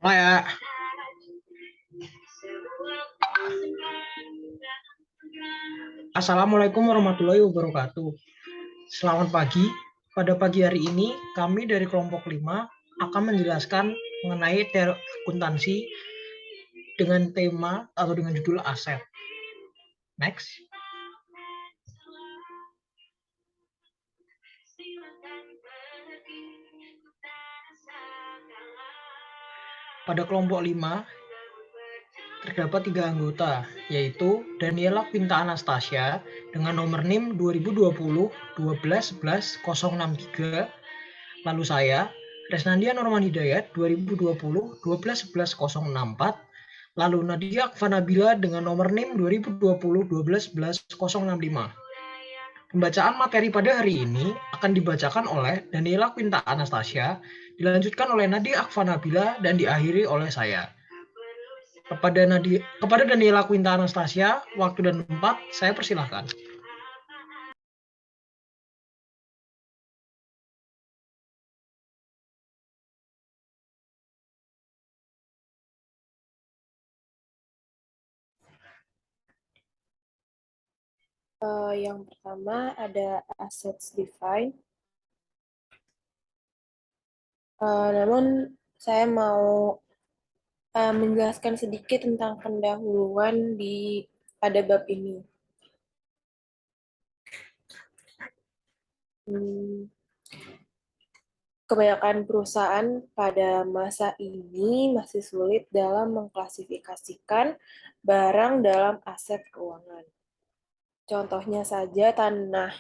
Oh ya, Assalamualaikum warahmatullahi wabarakatuh. Selamat pagi. Pada pagi hari ini, kami dari kelompok 5 akan menjelaskan mengenai teori akuntansi dengan tema atau dengan judul aset. Next. Pada kelompok 5, terdapat 3 anggota, yaitu Daniela Quinta Anastasia dengan nomor NIM 2020 12 11 063, lalu saya, Resnandia Norman Hidayat 2020 12 11 064, lalu Nadia Akvanabila dengan nomor NIM 2020 12 11 065. Pembacaan materi pada hari ini akan dibacakan oleh Daniela Quinta Anastasia, dilanjutkan oleh Nadia Akvanabila, dan diakhiri oleh saya. Kepada Daniela Quinta Anastasia, waktu dan tempat saya persilahkan. Yang pertama ada assets defined. Namun saya mau menjelaskan sedikit tentang pendahuluan pada bab ini. Kebanyakan perusahaan pada masa ini masih sulit dalam mengklasifikasikan barang dalam aset keuangan. Contohnya saja tanah.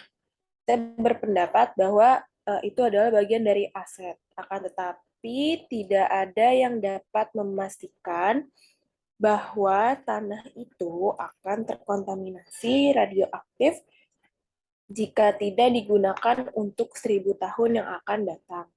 Saya berpendapat bahwa itu adalah bagian dari aset. Akan tetapi tidak ada yang dapat memastikan bahwa tanah itu akan terkontaminasi radioaktif jika tidak digunakan untuk 1000 tahun yang akan datang.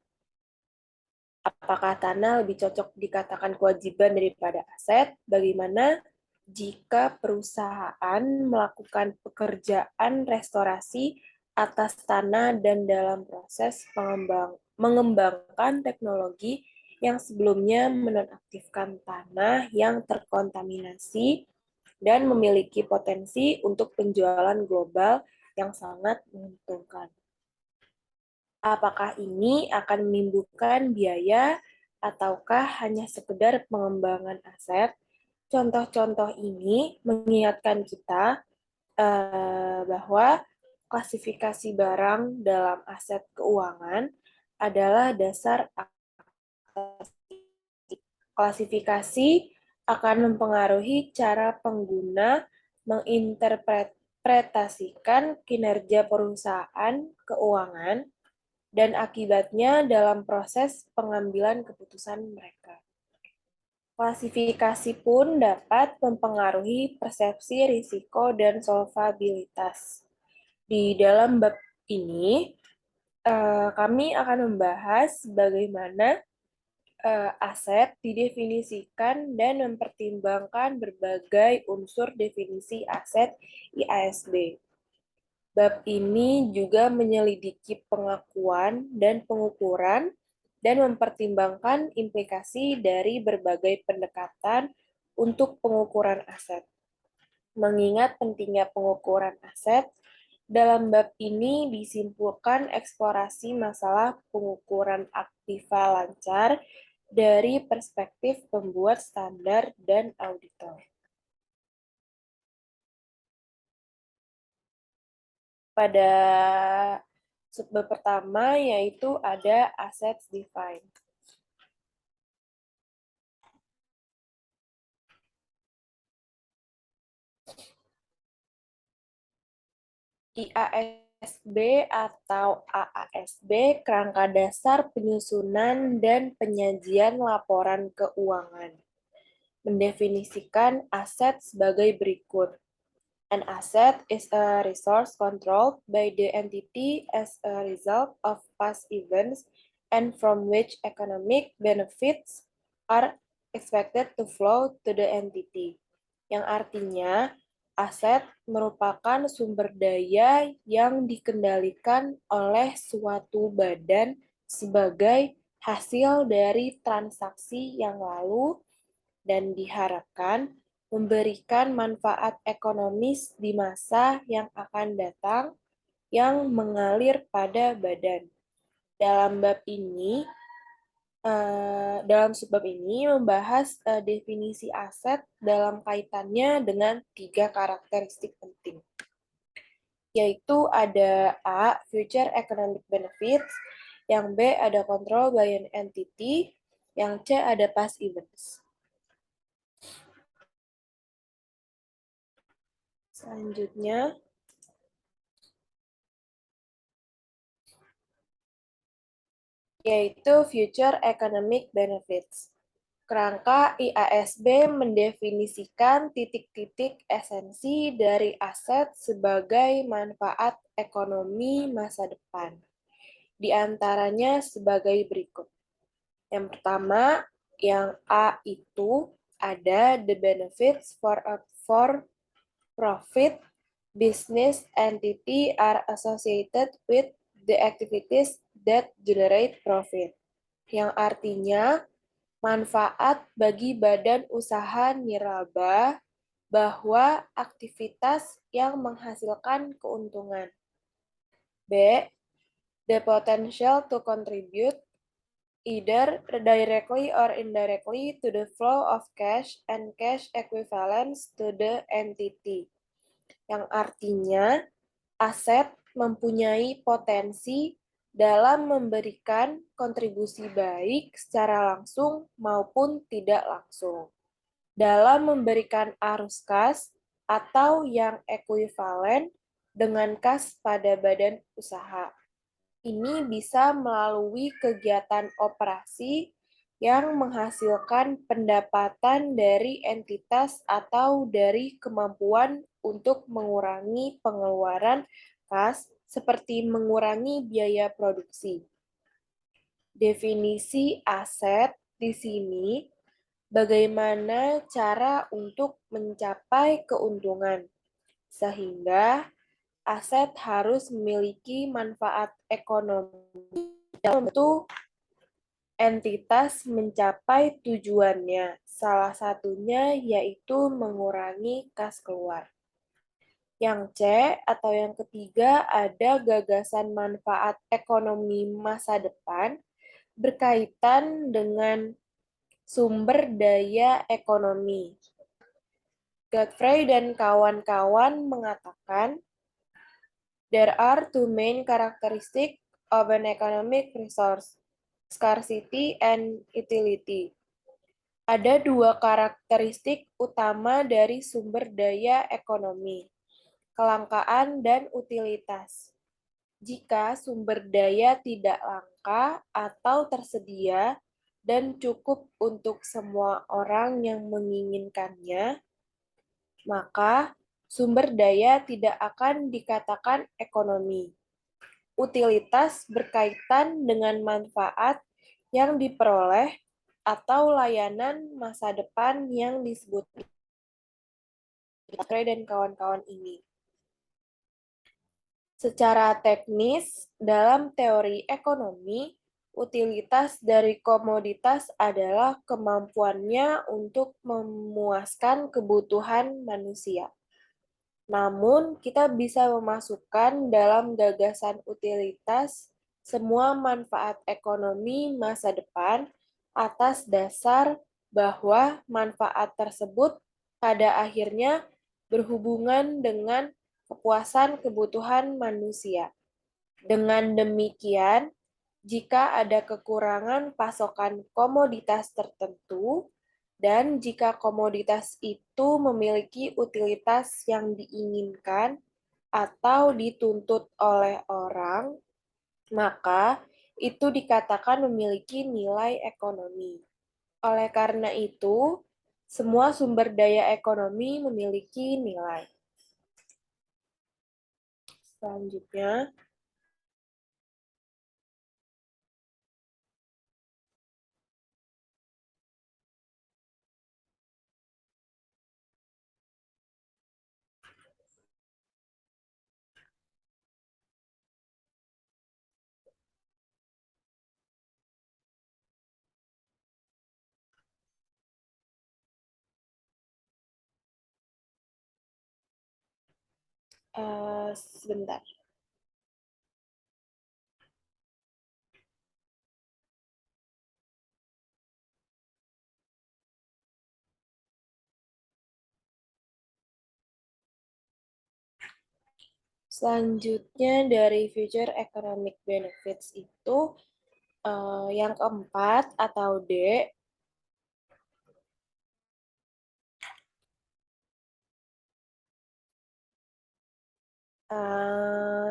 Apakah tanah lebih cocok dikatakan kewajiban daripada aset? Bagaimana jika perusahaan melakukan pekerjaan restorasi atas tanah dan dalam proses mengembangkan teknologi yang sebelumnya menonaktifkan tanah yang terkontaminasi dan memiliki potensi untuk penjualan global yang sangat menguntungkan? Apakah ini akan menimbulkan biaya ataukah hanya sekedar pengembangan aset? Contoh-contoh ini mengingatkan kita bahwa klasifikasi barang dalam aset keuangan adalah dasar klasifikasi akan mempengaruhi cara pengguna menginterpretasikan kinerja perusahaan keuangan dan akibatnya dalam proses pengambilan keputusan mereka. Klasifikasi pun dapat mempengaruhi persepsi risiko dan solvabilitas. Di dalam bab ini, kami akan membahas bagaimana aset didefinisikan dan mempertimbangkan berbagai unsur definisi aset IASB. Bab ini juga menyelidiki pengakuan dan pengukuran dan mempertimbangkan implikasi dari berbagai pendekatan untuk pengukuran aset. Mengingat pentingnya pengukuran aset, dalam bab ini disimpulkan eksplorasi masalah pengukuran aktiva lancar dari perspektif pembuat standar dan auditor. Pada subbab pertama yaitu ada assets defined. IASB atau AASB, kerangka dasar penyusunan dan penyajian laporan keuangan, mendefinisikan aset sebagai berikut. An asset is a resource controlled by the entity as a result of past events and from which economic benefits are expected to flow to the entity. Yang artinya, aset merupakan sumber daya yang dikendalikan oleh suatu badan sebagai hasil dari transaksi yang lalu dan diharapkan memberikan manfaat ekonomis di masa yang akan datang yang mengalir pada badan. Dalam subbab ini membahas definisi aset dalam kaitannya dengan 3 karakteristik penting, yaitu ada A, future economic benefits, yang B ada control by an entity, yang C ada past events. Selanjutnya, yaitu future economic benefits. Kerangka IASB mendefinisikan titik-titik esensi dari aset sebagai manfaat ekonomi masa depan. Di antaranya sebagai berikut. Yang pertama, yang A itu ada the benefits for a for-profit business entity are associated with the activities that generate profit. Yang artinya, manfaat bagi badan usaha nirlaba bahwa aktivitas yang menghasilkan keuntungan. B. The potential to contribute either directly or indirectly to the flow of cash and cash equivalents to the entity. Yang artinya, aset mempunyai potensi dalam memberikan kontribusi baik secara langsung maupun tidak langsung, dalam memberikan arus kas atau yang ekuivalen dengan kas pada badan usaha. Ini bisa melalui kegiatan operasi yang menghasilkan pendapatan dari entitas atau dari kemampuan untuk mengurangi pengeluaran kas seperti mengurangi biaya produksi. Definisi aset di sini bagaimana cara untuk mencapai keuntungan, sehingga aset harus memiliki manfaat ekonomi dalam bentuk entitas mencapai tujuannya. Salah satunya yaitu mengurangi kas keluar. Yang C atau yang ketiga ada gagasan manfaat ekonomi masa depan berkaitan dengan sumber daya ekonomi. Godfrey dan kawan-kawan mengatakan, there are two main characteristics of an economic resource, scarcity and utility. Ada dua karakteristik utama dari sumber daya ekonomi, kelangkaan dan utilitas. Jika sumber daya tidak langka atau tersedia dan cukup untuk semua orang yang menginginkannya, maka sumber daya tidak akan dikatakan ekonomi. Utilitas berkaitan dengan manfaat yang diperoleh atau layanan masa depan yang disebut dan kawan-kawan ini. Secara teknis, dalam teori ekonomi, utilitas dari komoditas adalah kemampuannya untuk memuaskan kebutuhan manusia. Namun, kita bisa memasukkan dalam gagasan utilitas semua manfaat ekonomi masa depan atas dasar bahwa manfaat tersebut pada akhirnya berhubungan dengan kepuasan kebutuhan manusia. Dengan demikian, jika ada kekurangan pasokan komoditas tertentu, dan jika komoditas itu memiliki utilitas yang diinginkan atau dituntut oleh orang, maka itu dikatakan memiliki nilai ekonomi. Oleh karena itu, semua sumber daya ekonomi memiliki nilai. Selanjutnya, Sebentar. Selanjutnya dari future economic benefits itu yang keempat atau D,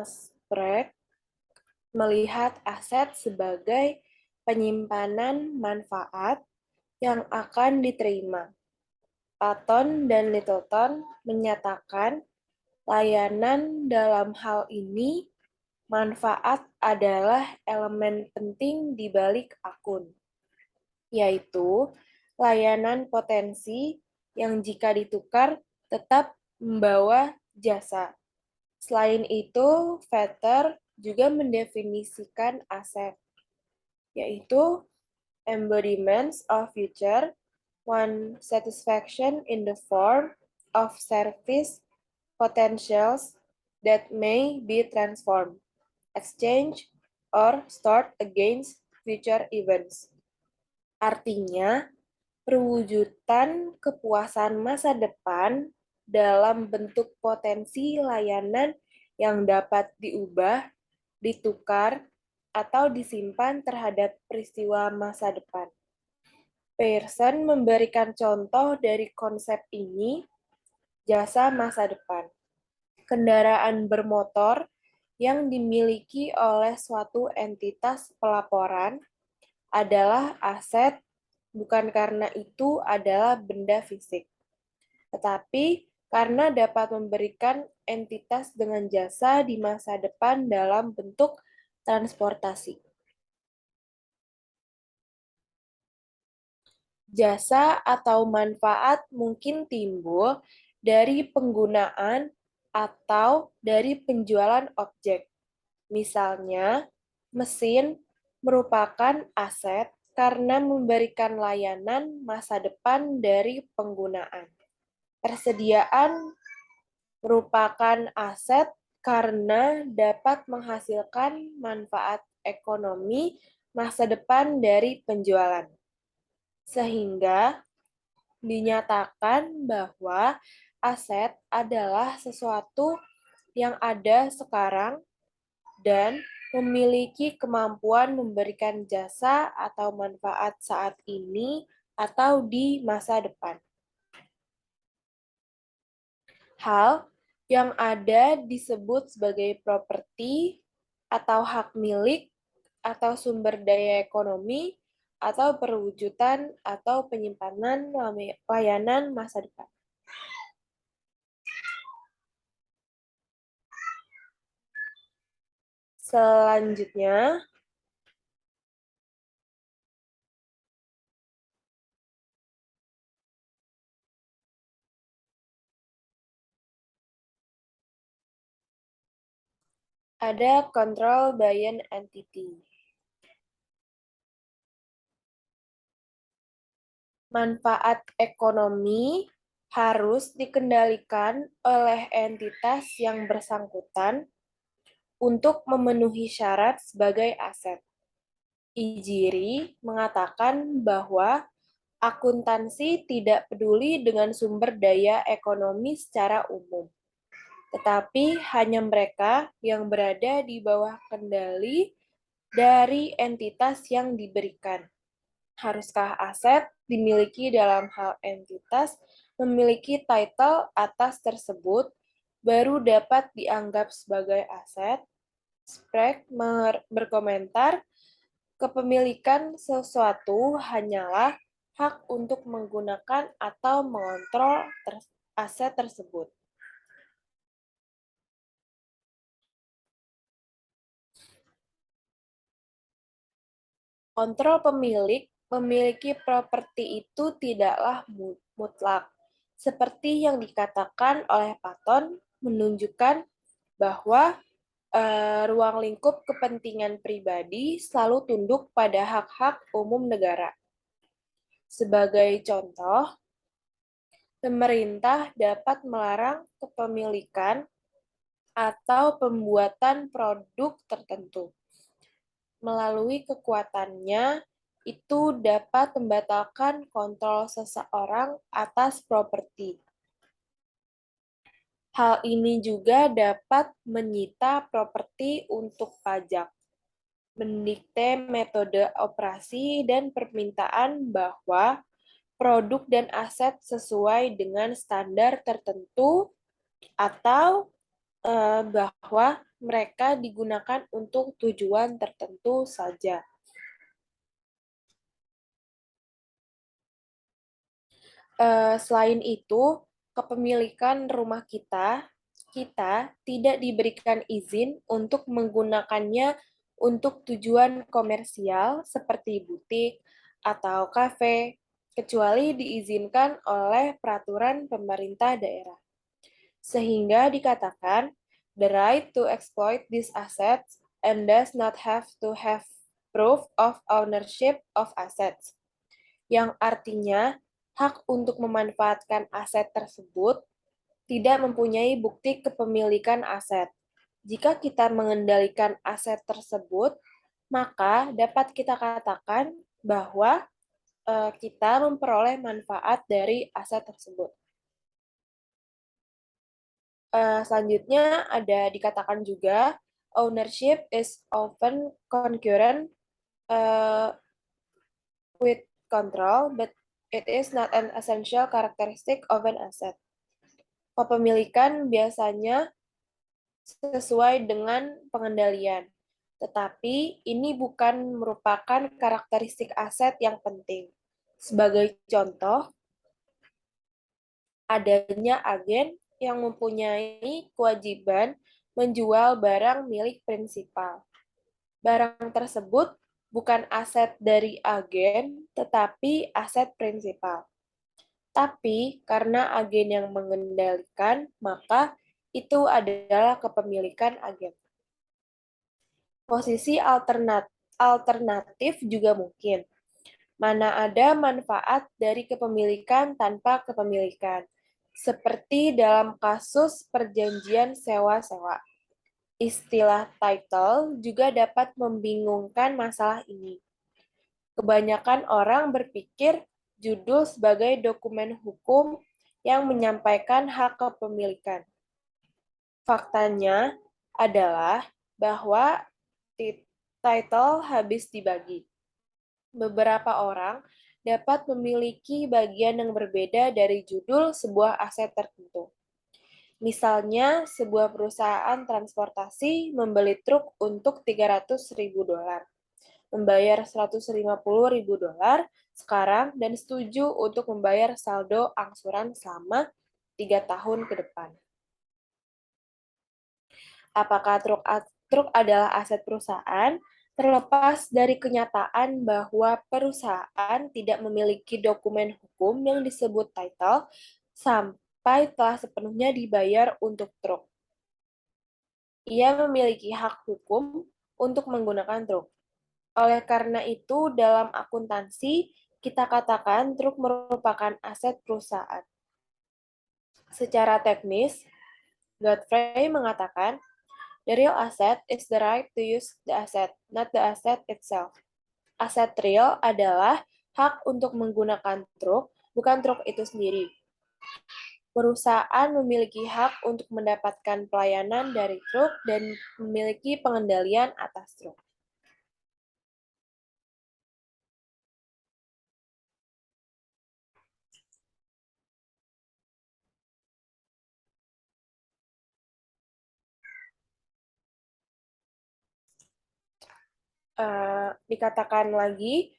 Sprague melihat aset sebagai penyimpanan manfaat yang akan diterima. Patton dan Littleton menyatakan layanan dalam hal ini manfaat adalah elemen penting di balik akun, yaitu layanan potensi yang jika ditukar tetap membawa jasa. Selain itu, Vetter juga mendefinisikan aset, yaitu embodiments of future, one satisfaction in the form of service potentials that may be transformed, exchanged, or stored against future events. Artinya, perwujudan kepuasan masa depan dalam bentuk potensi layanan yang dapat diubah, ditukar, atau disimpan terhadap peristiwa masa depan. Pearson memberikan contoh dari konsep ini, jasa masa depan. Kendaraan bermotor yang dimiliki oleh suatu entitas pelaporan adalah aset, bukan karena itu adalah benda fisik, tetapi karena dapat memberikan entitas dengan jasa di masa depan dalam bentuk transportasi. Jasa atau manfaat mungkin timbul dari penggunaan atau dari penjualan objek. Misalnya, mesin merupakan aset karena memberikan layanan masa depan dari penggunaan. Persediaan merupakan aset karena dapat menghasilkan manfaat ekonomi masa depan dari penjualan. Sehingga dinyatakan bahwa aset adalah sesuatu yang ada sekarang dan memiliki kemampuan memberikan jasa atau manfaat saat ini atau di masa depan. Hal yang ada disebut sebagai properti atau hak milik atau sumber daya ekonomi atau perwujudan atau penyimpanan layanan masa depan. Selanjutnya, ada control by an entity. Manfaat ekonomi harus dikendalikan oleh entitas yang bersangkutan untuk memenuhi syarat sebagai aset. Ijiri mengatakan bahwa akuntansi tidak peduli dengan sumber daya ekonomi secara umum, tetapi hanya mereka yang berada di bawah kendali dari entitas yang diberikan. Haruskah aset dimiliki dalam hal entitas memiliki title atas tersebut baru dapat dianggap sebagai aset? Sprague berkomentar, kepemilikan sesuatu hanyalah hak untuk menggunakan atau mengontrol aset tersebut. Kontrol pemilik memiliki properti itu tidaklah mutlak. Seperti yang dikatakan oleh Patton, menunjukkan bahwa ruang lingkup kepentingan pribadi selalu tunduk pada hak-hak umum negara. Sebagai contoh, pemerintah dapat melarang kepemilikan atau pembuatan produk tertentu. Melalui kekuatannya, itu dapat membatalkan kontrol seseorang atas properti. Hal ini juga dapat menyita properti untuk pajak, mendikte metode operasi dan permintaan bahwa produk dan aset sesuai dengan standar tertentu atau bahwa mereka digunakan untuk tujuan tertentu saja. Selain itu, kepemilikan rumah kita tidak diberikan izin untuk menggunakannya untuk tujuan komersial seperti butik atau kafe, kecuali diizinkan oleh peraturan pemerintah daerah. Sehingga dikatakan, the right to exploit these assets and does not have to have proof of ownership of assets. Yang artinya, hak untuk memanfaatkan aset tersebut tidak mempunyai bukti kepemilikan aset. Jika kita mengendalikan aset tersebut, maka dapat kita katakan bahwa kita memperoleh manfaat dari aset tersebut. Selanjutnya ada dikatakan juga, ownership is often concurrent with control, but it is not an essential characteristic of an asset. Kepemilikan biasanya sesuai dengan pengendalian, tetapi ini bukan merupakan karakteristik aset yang penting. Sebagai contoh, adanya agen yang mempunyai kewajiban menjual barang milik prinsipal. Barang tersebut bukan aset dari agen, tetapi aset prinsipal. Tapi karena agen yang mengendalikan, maka itu adalah kepemilikan agen. Posisi alternatif juga mungkin. Mana ada manfaat dari kepemilikan tanpa kepemilikan, seperti dalam kasus perjanjian sewa-sewa. Istilah title juga dapat membingungkan masalah ini. Kebanyakan orang berpikir judul sebagai dokumen hukum yang menyampaikan hak kepemilikan. Faktanya adalah bahwa title habis dibagi. Beberapa orang dapat memiliki bagian yang berbeda dari judul sebuah aset tertentu. Misalnya, sebuah perusahaan transportasi membeli truk untuk $300.000, membayar $150.000 sekarang, dan setuju untuk membayar saldo angsuran selama 3 tahun ke depan. Apakah truk adalah aset perusahaan? Terlepas dari kenyataan bahwa perusahaan tidak memiliki dokumen hukum yang disebut title sampai telah sepenuhnya dibayar untuk truk. Ia memiliki hak hukum untuk menggunakan truk. Oleh karena itu, dalam akuntansi, kita katakan truk merupakan aset perusahaan. Secara teknis, Godfrey mengatakan, the real asset is the right to use the asset, not the asset itself. Aset real adalah hak untuk menggunakan truk, bukan truk itu sendiri. Perusahaan memiliki hak untuk mendapatkan pelayanan dari truk dan memiliki pengendalian atas truk. Dikatakan lagi,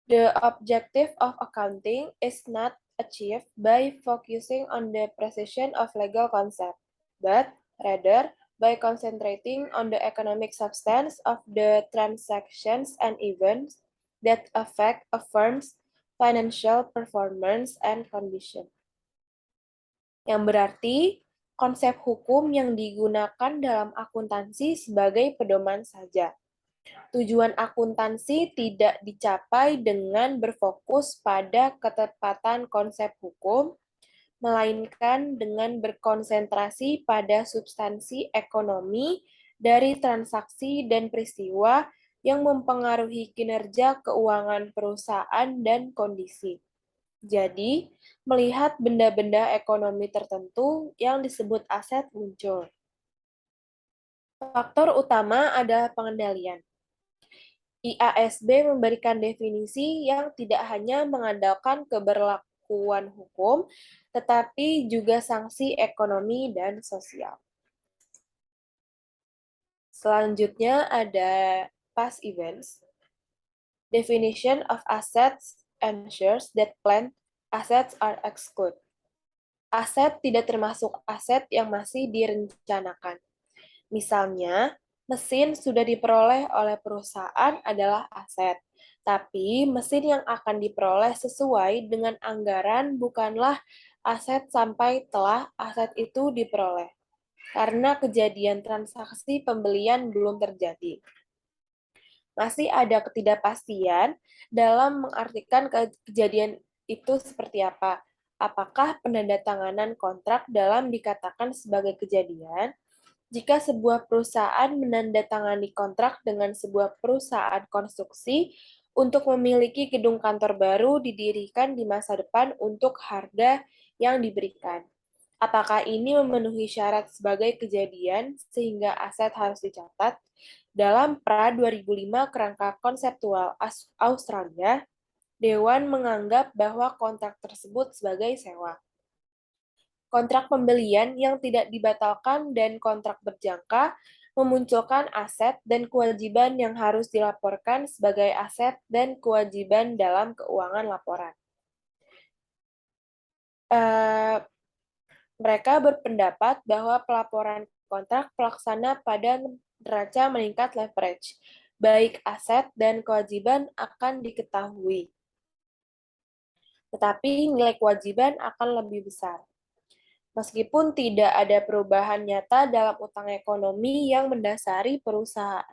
the objective of accounting is not achieved by focusing on the precision of legal concept, but rather by concentrating on the economic substance of the transactions and events that affect a firm's financial performance and condition. Yang berarti, konsep hukum yang digunakan dalam akuntansi sebagai pedoman saja. Tujuan akuntansi tidak dicapai dengan berfokus pada ketepatan konsep hukum, melainkan dengan berkonsentrasi pada substansi ekonomi dari transaksi dan peristiwa yang mempengaruhi kinerja keuangan perusahaan dan kondisi. Jadi, melihat benda-benda ekonomi tertentu yang disebut aset muncul. Faktor utama adalah pengendalian. IASB memberikan definisi yang tidak hanya mengandalkan keberlakuan hukum, tetapi juga sanksi ekonomi dan sosial. Selanjutnya ada past events. Definition of assets ensures that planned assets are excluded. Aset tidak termasuk aset yang masih direncanakan. Misalnya, mesin sudah diperoleh oleh perusahaan adalah aset, tapi mesin yang akan diperoleh sesuai dengan anggaran bukanlah aset sampai telah aset itu diperoleh, karena kejadian transaksi pembelian belum terjadi. Masih ada ketidakpastian dalam mengartikan kejadian itu seperti apa. Apakah penandatanganan kontrak dalam dikatakan sebagai kejadian? Jika sebuah perusahaan menandatangani kontrak dengan sebuah perusahaan konstruksi untuk memiliki gedung kantor baru didirikan di masa depan untuk harga yang diberikan. Apakah ini memenuhi syarat sebagai kejadian sehingga aset harus dicatat? Dalam pra 2005 kerangka konseptual Australia, Dewan menganggap bahwa kontrak tersebut sebagai sewa. Kontrak pembelian yang tidak dibatalkan dan kontrak berjangka memunculkan aset dan kewajiban yang harus dilaporkan sebagai aset dan kewajiban dalam keuangan laporan. Mereka berpendapat bahwa pelaporan kontrak pelaksana pada neraca meningkat leverage, baik aset dan kewajiban akan diketahui. Tetapi nilai kewajiban akan lebih besar. Meskipun tidak ada perubahan nyata dalam utang ekonomi yang mendasari perusahaan.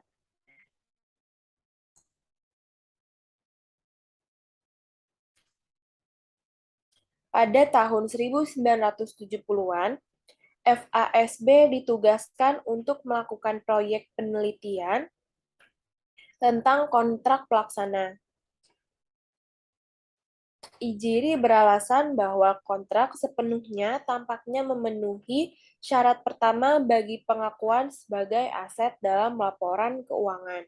Pada tahun 1970-an, FASB ditugaskan untuk melakukan proyek penelitian tentang kontrak pelaksana. Ijiri beralasan bahwa kontrak sepenuhnya tampaknya memenuhi syarat pertama bagi pengakuan sebagai aset dalam laporan keuangan.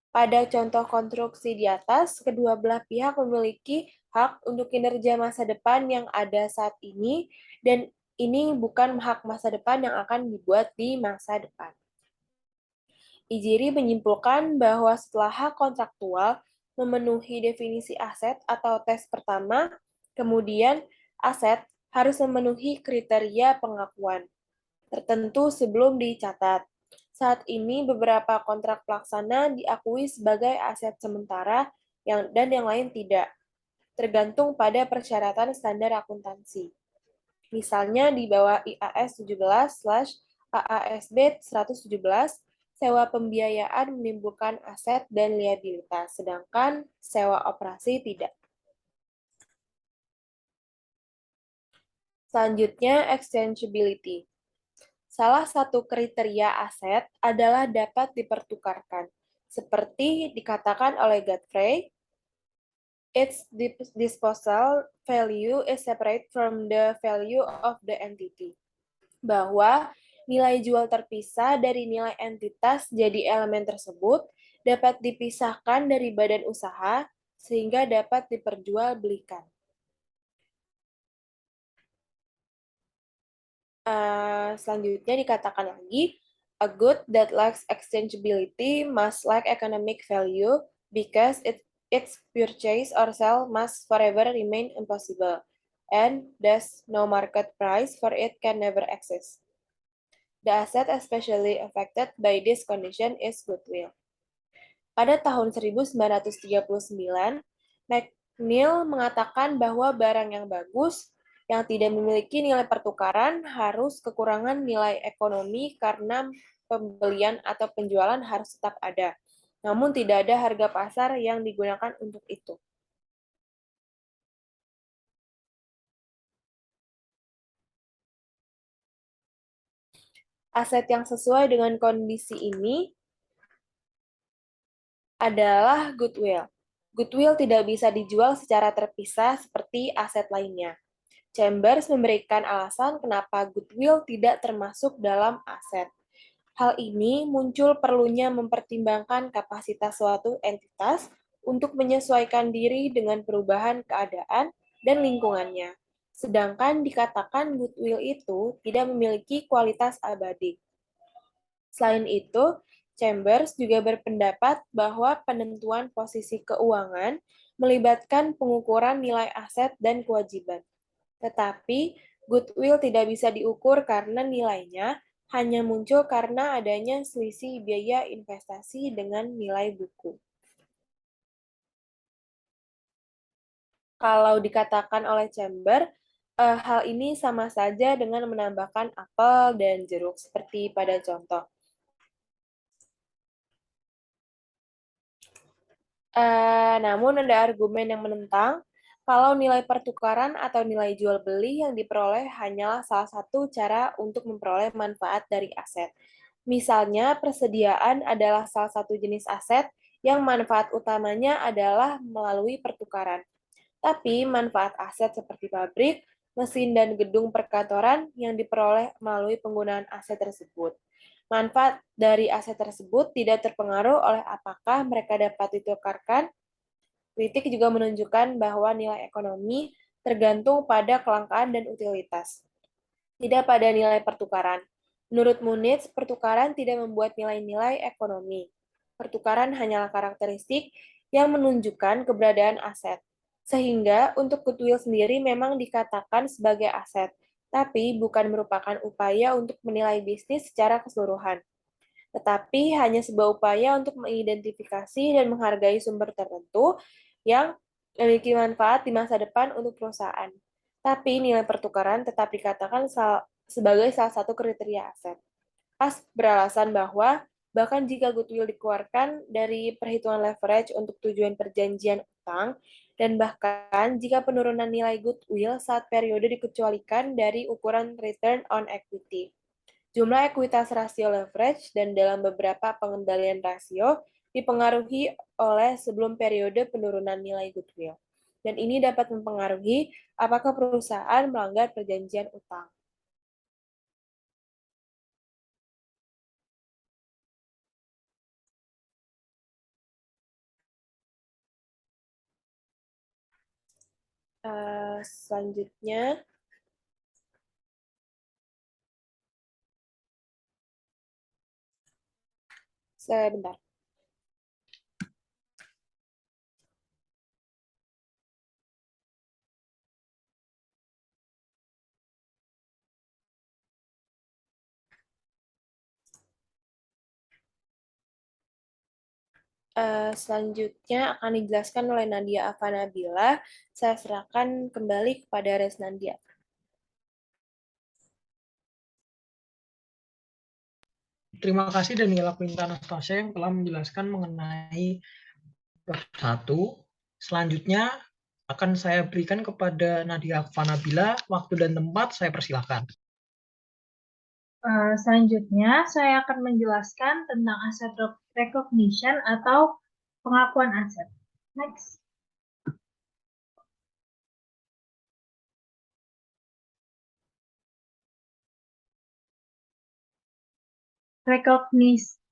Pada contoh konstruksi di atas, kedua belah pihak memiliki hak untuk kinerja masa depan yang ada saat ini, dan ini bukan hak masa depan yang akan dibuat di masa depan. Ijiri menyimpulkan bahwa setelah hak kontraktual memenuhi definisi aset atau tes pertama, kemudian aset harus memenuhi kriteria pengakuan tertentu sebelum dicatat. Saat ini beberapa kontrak pelaksana diakui sebagai aset sementara dan yang lain tidak, tergantung pada persyaratan standar akuntansi. Misalnya di bawah IAS 17/AASB 117, sewa pembiayaan menimbulkan aset dan liabilitas, sedangkan sewa operasi tidak. Selanjutnya, exchangeability. Salah satu kriteria aset adalah dapat dipertukarkan. Seperti dikatakan oleh Godfrey, its disposal value is separate from the value of the entity. Bahwa nilai jual terpisah dari nilai entitas jadi elemen tersebut dapat dipisahkan dari badan usaha sehingga dapat diperjualbelikan. Selanjutnya dikatakan lagi, a good that lacks exchangeability must lack economic value because its purchase or sale must forever remain impossible, and thus no market price for it can never exist. The asset especially affected by this condition is goodwill. Pada tahun 1939, McNeill mengatakan bahwa barang yang bagus yang tidak memiliki nilai pertukaran harus kekurangan nilai ekonomi karena pembelian atau penjualan harus tetap ada, namun tidak ada harga pasar yang digunakan untuk itu. Aset yang sesuai dengan kondisi ini adalah goodwill. Goodwill tidak bisa dijual secara terpisah seperti aset lainnya. Chambers memberikan alasan kenapa goodwill tidak termasuk dalam aset. Hal ini muncul perlunya mempertimbangkan kapasitas suatu entitas untuk menyesuaikan diri dengan perubahan keadaan dan lingkungannya. Sedangkan dikatakan goodwill itu tidak memiliki kualitas abadi. Selain itu, Chambers juga berpendapat bahwa penentuan posisi keuangan melibatkan pengukuran nilai aset dan kewajiban. Tetapi, goodwill tidak bisa diukur karena nilainya hanya muncul karena adanya selisih biaya investasi dengan nilai buku. Kalau dikatakan oleh Chamber, hal ini sama saja dengan menambahkan apel dan jeruk seperti pada contoh. Namun ada argumen yang menentang kalau nilai pertukaran atau nilai jual beli yang diperoleh hanyalah salah satu cara untuk memperoleh manfaat dari aset. Misalnya, persediaan adalah salah satu jenis aset yang manfaat utamanya adalah melalui pertukaran. Tapi manfaat aset seperti pabrik, mesin, dan gedung perkantoran yang diperoleh melalui penggunaan aset tersebut. Manfaat dari aset tersebut tidak terpengaruh oleh apakah mereka dapat ditukarkan. Kritik juga menunjukkan bahwa nilai ekonomi tergantung pada kelangkaan dan utilitas, tidak pada nilai pertukaran. Menurut Munich, pertukaran tidak membuat nilai-nilai ekonomi. Pertukaran hanyalah karakteristik yang menunjukkan keberadaan aset. Sehingga untuk goodwill sendiri memang dikatakan sebagai aset, tapi bukan merupakan upaya untuk menilai bisnis secara keseluruhan, tetapi hanya sebuah upaya untuk mengidentifikasi dan menghargai sumber tertentu yang memiliki manfaat di masa depan untuk perusahaan. Tapi nilai pertukaran tetap dikatakan sebagai salah satu kriteria aset. As beralasan bahwa bahkan jika goodwill dikeluarkan dari perhitungan leverage untuk tujuan perjanjian utang, dan bahkan jika penurunan nilai goodwill saat periode dikecualikan dari ukuran return on equity. Jumlah ekuitas rasio leverage dan dalam beberapa pengembalian rasio dipengaruhi oleh sebelum periode penurunan nilai goodwill. Dan ini dapat mempengaruhi apakah perusahaan melanggar perjanjian utang. Selanjutnya, sebentar. Selanjutnya akan dijelaskan oleh Nadia Afanabila. Saya serahkan kembali kepada Resnandia. Terima kasih Daniela Quinta Anastasia yang telah menjelaskan mengenai bab 1. Selanjutnya akan saya berikan kepada Nadia Afanabila. Waktu dan tempat saya persilahkan. Selanjutnya, saya akan menjelaskan tentang aset recognition atau pengakuan aset. Next.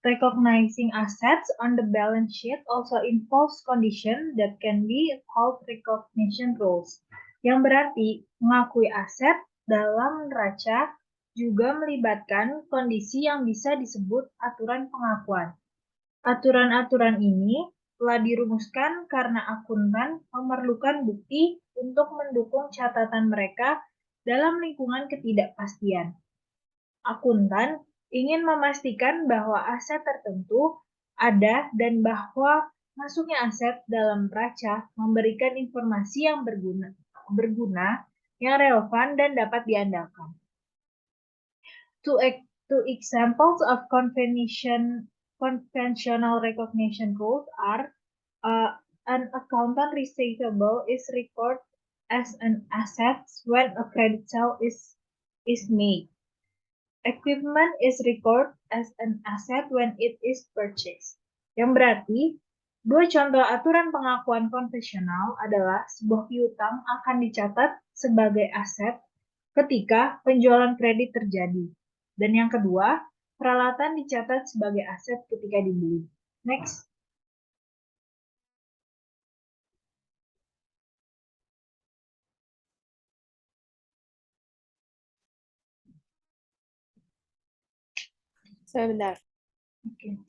Recognizing assets on the balance sheet also involves conditions that can be called recognition rules, yang berarti mengakui aset dalam neraca juga melibatkan kondisi yang bisa disebut aturan pengakuan. Aturan-aturan ini telah dirumuskan karena akuntan memerlukan bukti untuk mendukung catatan mereka dalam lingkungan ketidakpastian. Akuntan ingin memastikan bahwa aset tertentu ada dan bahwa masuknya aset dalam neraca memberikan informasi yang berguna, yang relevan dan dapat diandalkan. Two examples of conventional recognition rules are an accountant receivable is recorded as an asset when a credit sale is made. equipment is recorded as an asset when it is purchased. Yang berarti, dua contoh aturan pengakuan konvensional adalah sebuah piutang akan dicatat sebagai aset ketika penjualan kredit terjadi. Dan yang kedua, peralatan dicatat sebagai aset ketika dibeli. Next. Sebentar. Oke.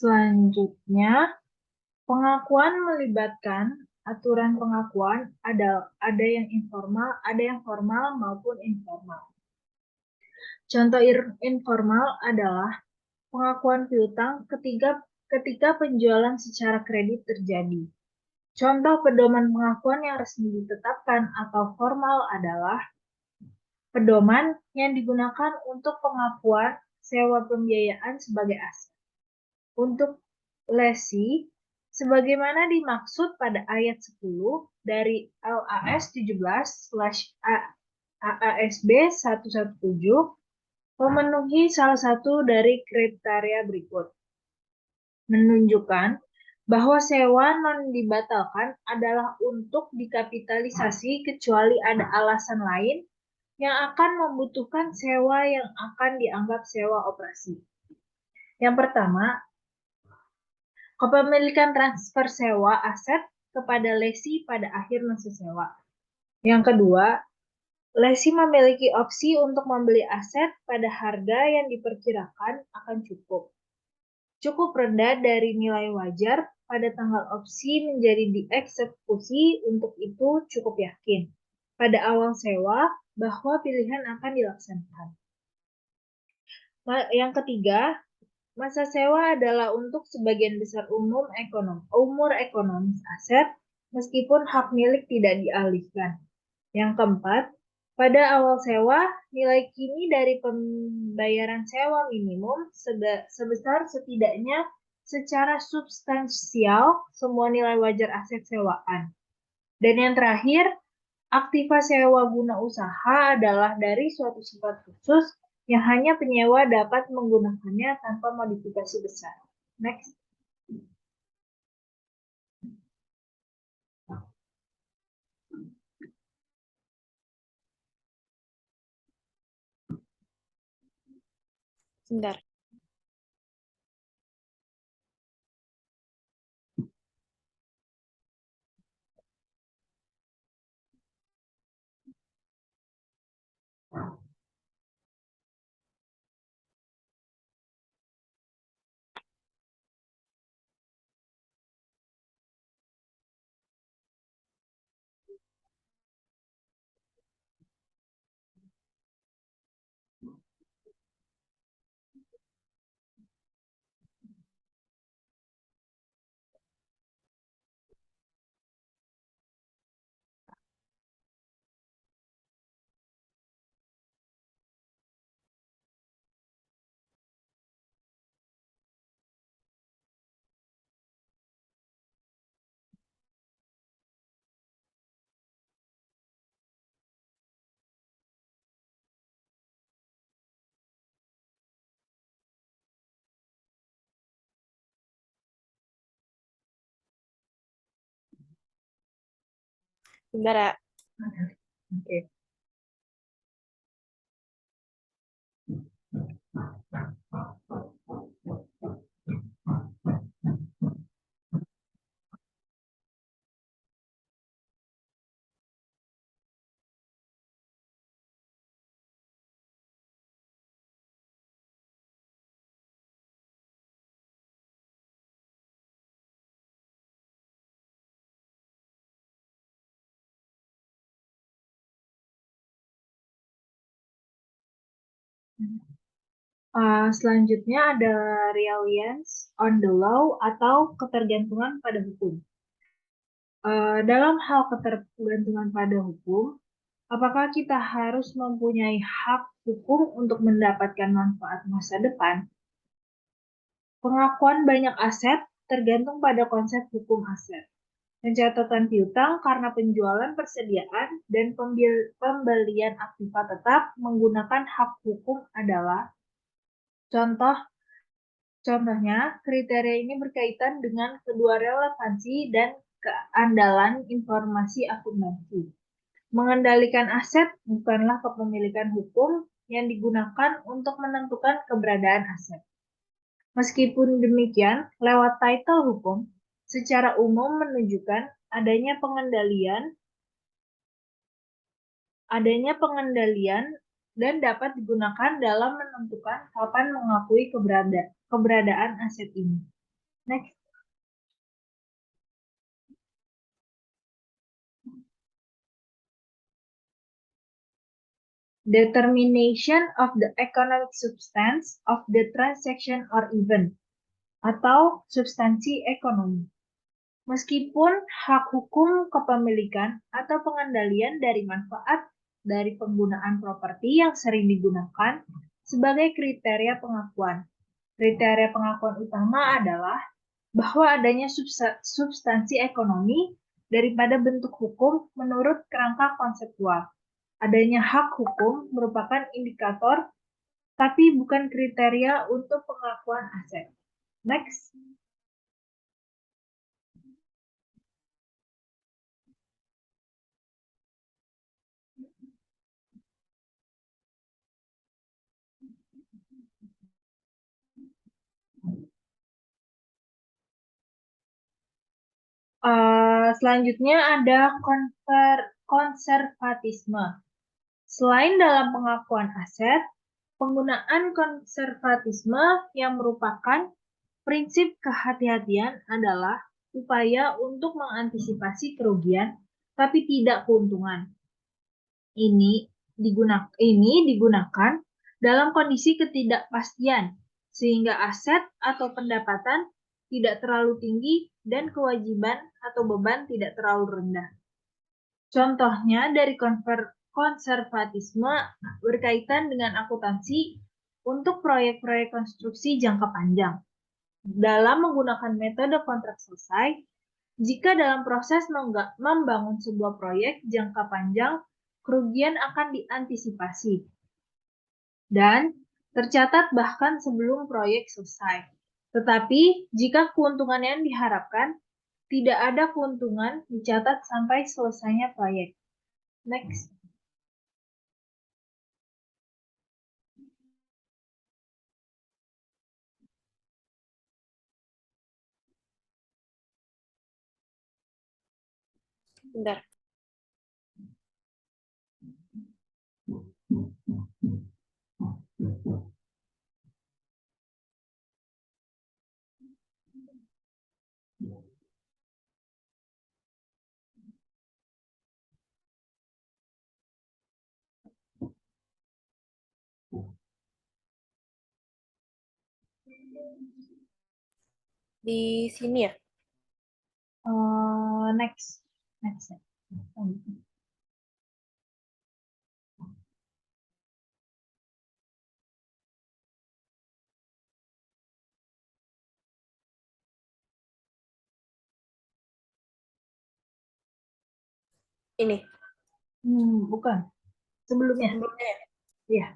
Selanjutnya, pengakuan melibatkan aturan pengakuan ada yang informal, ada yang formal maupun informal. Contoh informal adalah pengakuan piutang ketika penjualan secara kredit terjadi. Contoh pedoman pengakuan yang resmi ditetapkan atau formal adalah pedoman yang digunakan untuk pengakuan sewa pembiayaan sebagai aset. Untuk lesi, sebagaimana dimaksud pada ayat 10 dari LAS 17/AASB 117, memenuhi salah satu dari kriteria berikut. Menunjukkan bahwa sewa non-dibatalkan adalah untuk dikapitalisasi kecuali ada alasan lain yang akan membutuhkan sewa yang akan dianggap sewa operasi. Yang pertama, kepemilikan transfer sewa aset kepada lesi pada akhir masa sewa. Yang kedua, lesi memiliki opsi untuk membeli aset pada harga yang diperkirakan akan cukup rendah dari nilai wajar pada tanggal opsi menjadi dieksekusi, untuk itu cukup yakin pada awal sewa bahwa pilihan akan dilaksanakan. Yang ketiga, masa sewa adalah untuk sebagian besar umur ekonomis aset, meskipun hak milik tidak dialihkan. Yang keempat, pada awal sewa, nilai kini dari pembayaran sewa minimum sebesar setidaknya secara substansial semua nilai wajar aset sewaan. Dan yang terakhir, aktiva sewa guna usaha adalah dari suatu sifat khusus yang hanya penyewa dapat menggunakannya tanpa modifikasi besar. Next. Sebentar. Sebentar ya. Oke. Selanjutnya ada reliance on the law atau ketergantungan pada hukum. Dalam hal ketergantungan pada hukum, apakah kita harus mempunyai hak hukum untuk mendapatkan manfaat masa depan? Pengakuan banyak aset tergantung pada konsep hukum aset. Pencatatan piutang karena penjualan persediaan dan pembelian aktiva tetap menggunakan hak hukum adalah Contohnya, kriteria ini berkaitan dengan kedua relevansi dan keandalan informasi akuntansi. Mengendalikan aset bukanlah kepemilikan hukum yang digunakan untuk menentukan keberadaan aset. Meskipun demikian, lewat title hukum, secara umum menunjukkan adanya pengendalian dan dapat digunakan dalam menentukan kapan mengakui keberadaan aset ini. Next. Determination of the economic substance of the transaction or event, atau substansi ekonomi. Meskipun hak hukum kepemilikan atau pengendalian dari manfaat dari penggunaan properti yang sering digunakan sebagai kriteria pengakuan. Kriteria pengakuan utama adalah bahwa adanya substansi ekonomi daripada bentuk hukum menurut kerangka konseptual. Adanya hak hukum merupakan indikator, tapi bukan kriteria untuk pengakuan aset. Next. Selanjutnya ada konservatisme. Selain dalam pengakuan aset, penggunaan konservatisme yang merupakan prinsip kehati-hatian adalah upaya untuk mengantisipasi kerugian tapi tidak keuntungan. Ini digunakan dalam kondisi ketidakpastian, sehingga aset atau pendapatan tidak terlalu tinggi dan kewajiban atau beban tidak terlalu rendah. Contohnya dari konservatisme berkaitan dengan akuntansi untuk proyek-proyek konstruksi jangka panjang. Dalam menggunakan metode kontrak selesai, jika dalam proses membangun sebuah proyek jangka panjang, kerugian akan diantisipasi dan tercatat bahkan sebelum proyek selesai. Tetapi jika keuntungan yang diharapkan, tidak ada keuntungan dicatat sampai selesainya proyek. Next. Bentar. Di sini ya? Next. Ini. Bukan. Sebelumnya. Sebelumnya ya? Iya.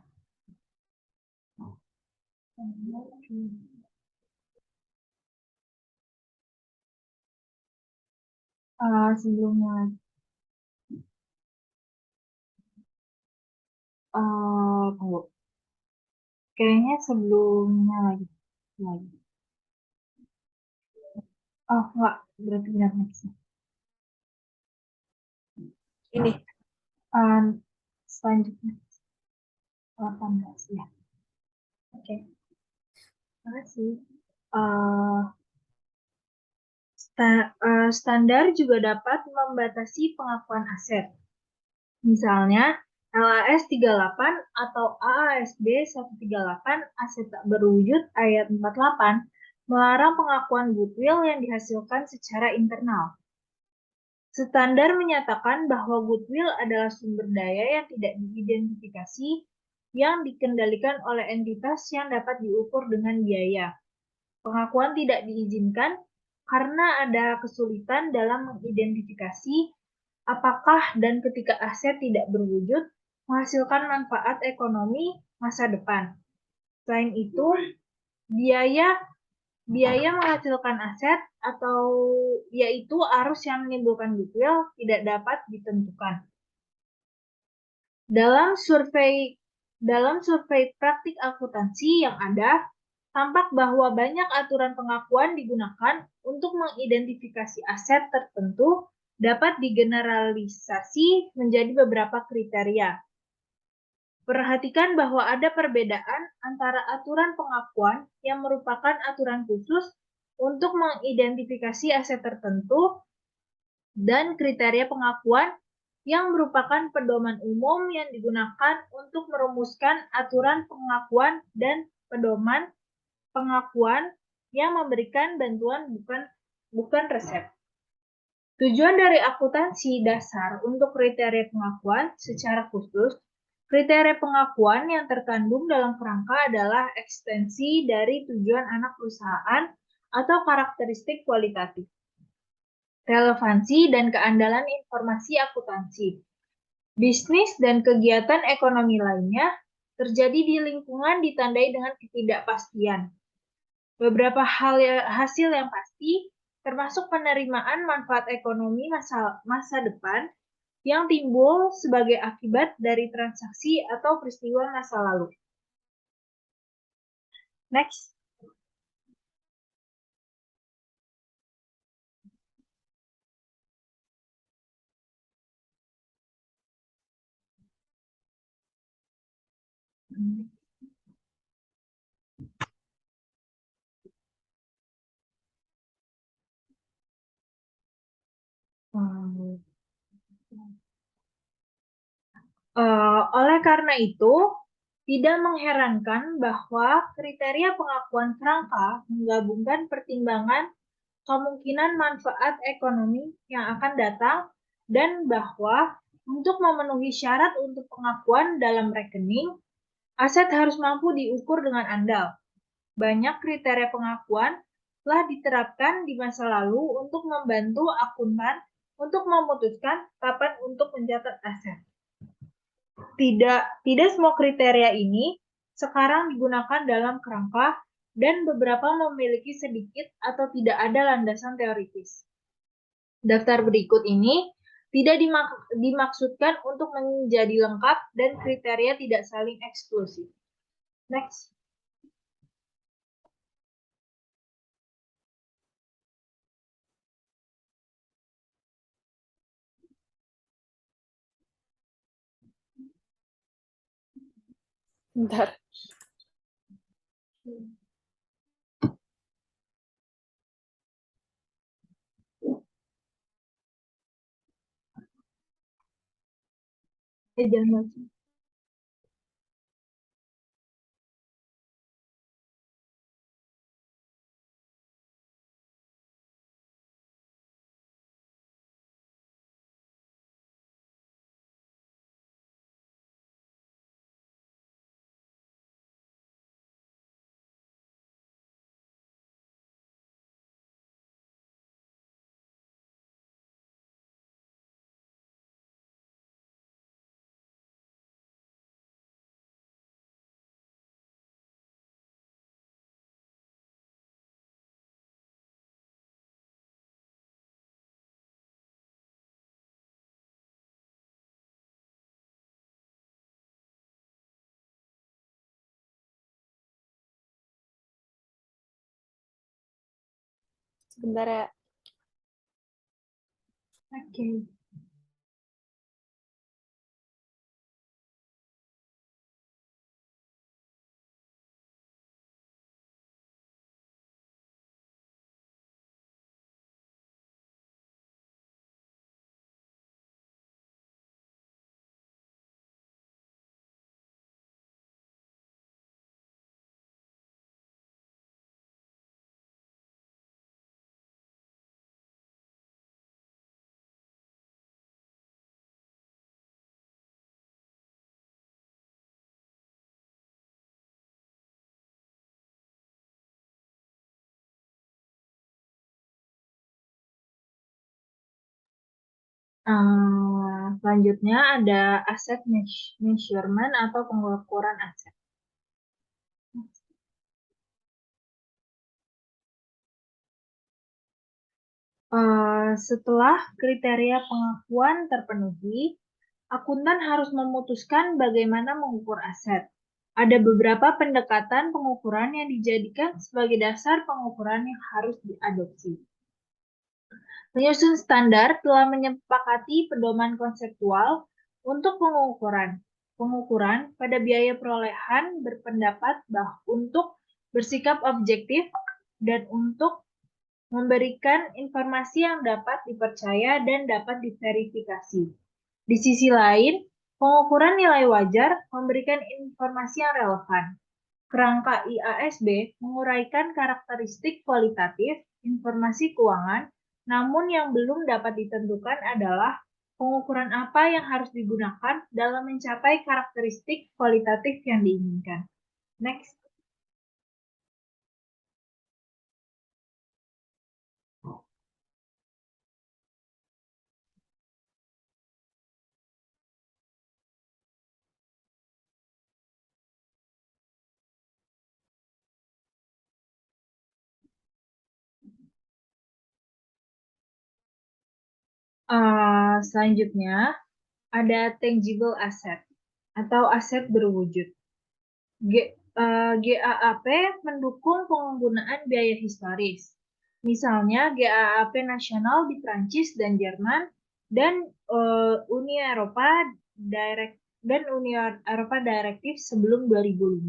Sebelumnya lagi. Tunggu. Kayaknya sebelumnya lagi. Oh, enggak. Berarti benar next. Ini. Selanjutnya. 18 ya. Oke. Terima kasih. Standar juga dapat membatasi pengakuan aset. Misalnya, LAS 38 atau AASB 138 aset tak berwujud ayat 48 melarang pengakuan goodwill yang dihasilkan secara internal. Standar menyatakan bahwa goodwill adalah sumber daya yang tidak diidentifikasi yang dikendalikan oleh entitas yang dapat diukur dengan biaya. Pengakuan tidak diizinkan karena ada kesulitan dalam mengidentifikasi apakah dan ketika aset tidak berwujud menghasilkan manfaat ekonomi masa depan. Selain itu, biaya menghasilkan aset atau yaitu arus yang menimbulkan goodwill tidak dapat ditentukan. Dalam survei praktik akuntansi yang ada, tampak bahwa banyak aturan pengakuan digunakan untuk mengidentifikasi aset tertentu dapat digeneralisasi menjadi beberapa kriteria. Perhatikan bahwa ada perbedaan antara aturan pengakuan yang merupakan aturan khusus untuk mengidentifikasi aset tertentu dan kriteria pengakuan yang merupakan pedoman umum yang digunakan untuk merumuskan aturan pengakuan dan pedoman pengakuan yang memberikan bantuan bukan resep. Tujuan dari akuntansi dasar untuk kriteria pengakuan secara khusus, kriteria pengakuan yang terkandung dalam kerangka adalah ekstensi dari tujuan anak perusahaan atau karakteristik kualitatif, relevansi dan keandalan informasi akuntansi. Bisnis dan kegiatan ekonomi lainnya terjadi di lingkungan ditandai dengan ketidakpastian. Beberapa hasil yang pasti, termasuk penerimaan manfaat ekonomi masa depan yang timbul sebagai akibat dari transaksi atau peristiwa masa lalu. Next. Oleh karena itu, tidak mengherankan bahwa kriteria pengakuan kerangka menggabungkan pertimbangan kemungkinan manfaat ekonomi yang akan datang dan bahwa untuk memenuhi syarat untuk pengakuan dalam rekening, aset harus mampu diukur dengan andal. Banyak kriteria pengakuan telah diterapkan di masa lalu untuk membantu akuntan untuk memutuskan kapan untuk mencatat aset. Tidak semua kriteria ini sekarang digunakan dalam kerangka dan beberapa memiliki sedikit atau tidak ada landasan teoritis. Daftar berikut ini tidak dimaksudkan untuk menjadi lengkap dan kriteria tidak saling eksklusif. Next. Bentar. Jangan baca. Sebentar ya. Oke. Selanjutnya ada asset measurement atau pengukuran aset. Setelah kriteria pengakuan terpenuhi, akuntan harus memutuskan bagaimana mengukur aset. Ada beberapa pendekatan pengukuran yang dijadikan sebagai dasar pengukuran yang harus diadopsi. Penyusun standar telah menyepakati pedoman konseptual untuk pengukuran. Pengukuran pada biaya perolehan berpendapat untuk bersikap objektif dan untuk memberikan informasi yang dapat dipercaya dan dapat diverifikasi. Di sisi lain, pengukuran nilai wajar memberikan informasi yang relevan. Kerangka IASB menguraikan karakteristik kualitatif informasi keuangan, namun yang belum dapat ditentukan adalah pengukuran apa yang harus digunakan dalam mencapai karakteristik kualitatif yang diinginkan. Next. Selanjutnya, ada tangible asset atau aset berwujud. GAAP mendukung penggunaan biaya historis. Misalnya GAAP nasional di Prancis dan Jerman dan Uni Eropa Direktif sebelum 2005.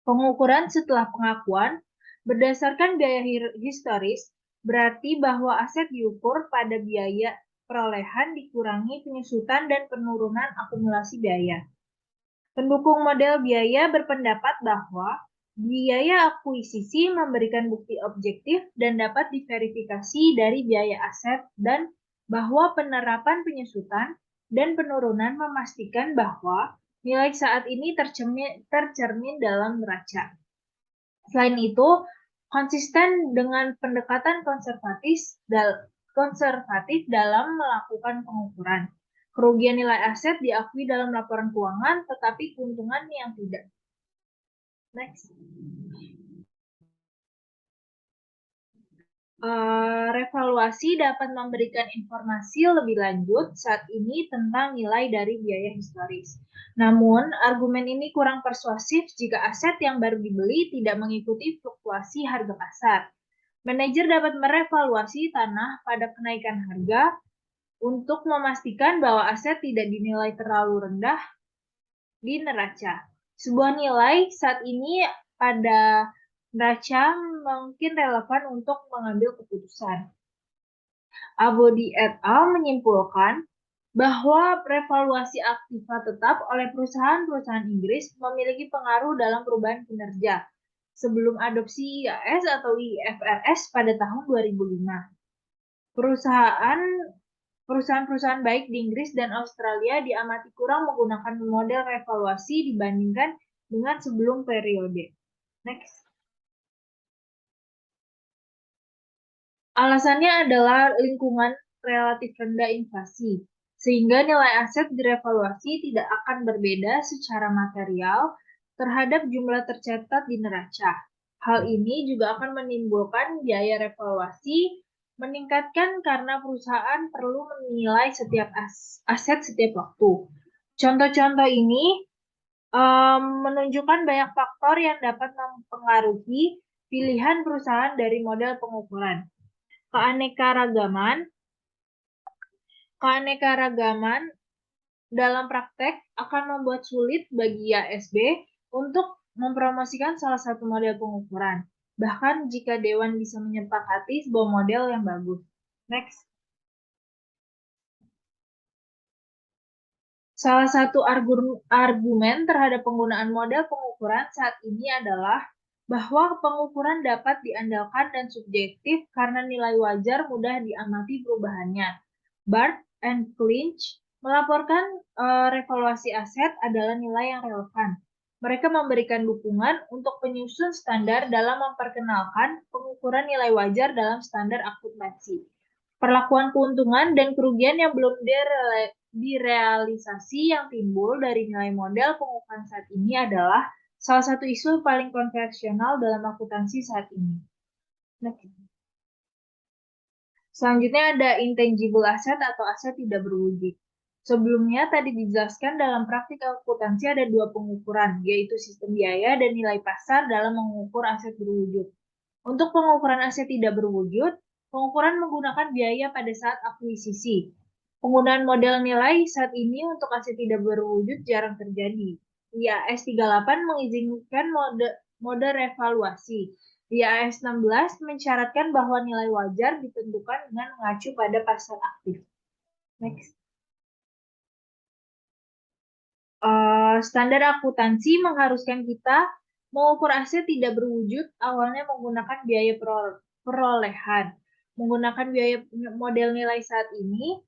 Pengukuran setelah pengakuan berdasarkan biaya historis berarti bahwa aset diukur pada biaya perolehan dikurangi penyusutan dan penurunan akumulasi biaya. Pendukung model biaya berpendapat bahwa biaya akuisisi memberikan bukti objektif dan dapat diverifikasi dari biaya aset dan bahwa penerapan penyusutan dan penurunan memastikan bahwa nilai saat ini tercermin dalam neraca. Selain itu, konsisten dengan pendekatan konservatif dalam melakukan pengukuran. Kerugian nilai aset diakui dalam laporan keuangan, tetapi keuntungan yang tidak. Next. Revaluasi dapat memberikan informasi lebih lanjut saat ini tentang nilai dari biaya historis. Namun, argumen ini kurang persuasif jika aset yang baru dibeli tidak mengikuti fluktuasi harga pasar. Manajer dapat merevaluasi tanah pada kenaikan harga untuk memastikan bahwa aset tidak dinilai terlalu rendah di neraca. Sebuah nilai saat ini pada neraca mungkin relevan untuk mengambil keputusan. Abodi et al. Menyimpulkan bahwa revaluasi aktiva tetap oleh perusahaan-perusahaan Inggris memiliki pengaruh dalam perubahan kinerja sebelum adopsi IAS atau IFRS pada tahun 2005. Perusahaan-perusahaan baik di Inggris dan Australia diamati kurang menggunakan model revaluasi dibandingkan dengan sebelum periode. Next. Alasannya adalah lingkungan relatif rendah inflasi, sehingga nilai aset direvaluasi tidak akan berbeda secara material terhadap jumlah tercatat di neraca. Hal ini juga akan menimbulkan biaya revaluasi meningkatkan karena perusahaan perlu menilai setiap aset setiap waktu. Contoh-contoh ini menunjukkan banyak faktor yang dapat mempengaruhi pilihan perusahaan dari model pengukuran. Keanekaragaman dalam praktek akan membuat sulit bagi IASB untuk mempromosikan salah satu model pengukuran, bahkan jika Dewan bisa menyepakati sebuah model yang bagus. Next. Salah satu argumen terhadap penggunaan model pengukuran saat ini adalah bahwa pengukuran dapat diandalkan dan subjektif karena nilai wajar mudah diamati perubahannya. Bart and Clinch melaporkan revaluasi aset adalah nilai yang relevan. Mereka memberikan dukungan untuk penyusun standar dalam memperkenalkan pengukuran nilai wajar dalam standar akuntansi. perlakuan keuntungan dan kerugian yang belum direalisasi yang timbul dari nilai model pengukuran saat ini adalah salah satu isu paling kontroversial dalam akuntansi saat ini. Selanjutnya ada intangible asset atau aset tidak berwujud. Sebelumnya tadi dijelaskan dalam praktik akuntansi ada dua pengukuran, yaitu sistem biaya dan nilai pasar dalam mengukur aset berwujud. Untuk pengukuran aset tidak berwujud, pengukuran menggunakan biaya pada saat akuisisi. Penggunaan model nilai saat ini untuk aset tidak berwujud jarang terjadi. IAS 38 mengizinkan mode revaluasi. IAS 16 mensyaratkan bahwa nilai wajar ditentukan dengan mengacu pada pasar aktif. Next. Standar akuntansi mengharuskan kita mengukur aset tidak berwujud awalnya menggunakan biaya perolehan. Menggunakan biaya model nilai saat ini,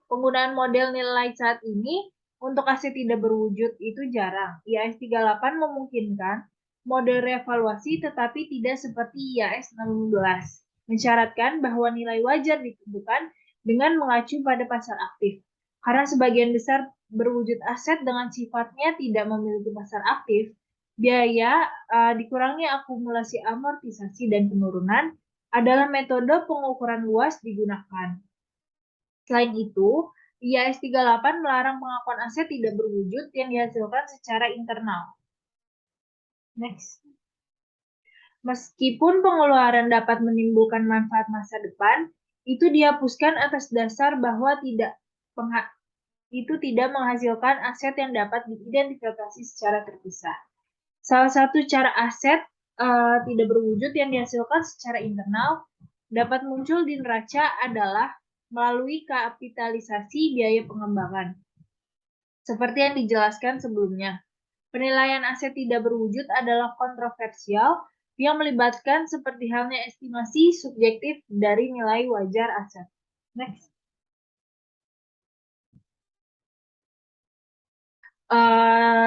penggunaan model nilai saat ini untuk aset tidak berwujud itu jarang. IAS 38 memungkinkan model revaluasi tetapi tidak seperti IAS 16, mensyaratkan bahwa nilai wajar ditentukan dengan mengacu pada pasar aktif. Karena sebagian besar berwujud aset dengan sifatnya tidak memiliki pasar aktif, biaya dikurangi akumulasi amortisasi dan penurunan adalah metode pengukuran luas digunakan. Selain itu, IAS 38 melarang pengakuan aset tidak berwujud yang dihasilkan secara internal. Next. Meskipun pengeluaran dapat menimbulkan manfaat masa depan, itu dihapuskan atas dasar bahwa itu tidak menghasilkan aset yang dapat diidentifikasi secara terpisah. Salah satu cara aset tidak berwujud yang dihasilkan secara internal dapat muncul di neraca adalah melalui kapitalisasi biaya pengembangan. Seperti yang dijelaskan sebelumnya, penilaian aset tidak berwujud adalah kontroversial yang melibatkan seperti halnya estimasi subjektif dari nilai wajar aset. Next.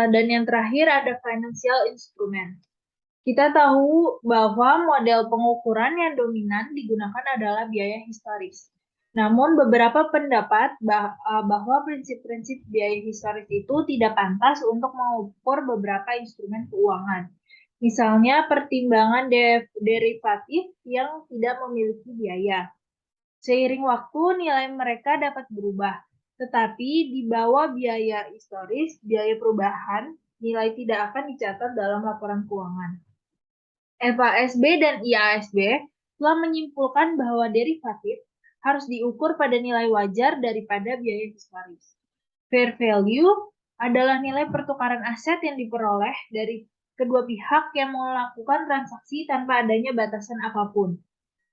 Dan yang terakhir ada financial instrument. Kita tahu bahwa model pengukuran yang dominan digunakan adalah biaya historis. Namun beberapa pendapat bahwa prinsip-prinsip biaya historis itu tidak pantas untuk mengukur beberapa instrumen keuangan. Misalnya pertimbangan derivatif yang tidak memiliki biaya. Seiring waktu nilai mereka dapat berubah, tetapi di bawah biaya historis, biaya perubahan, nilai tidak akan dicatat dalam laporan keuangan. FASB dan IASB telah menyimpulkan bahwa derivatif harus diukur pada nilai wajar daripada biaya historis. Fair value adalah nilai pertukaran aset yang diperoleh dari kedua pihak yang melakukan transaksi tanpa adanya batasan apapun.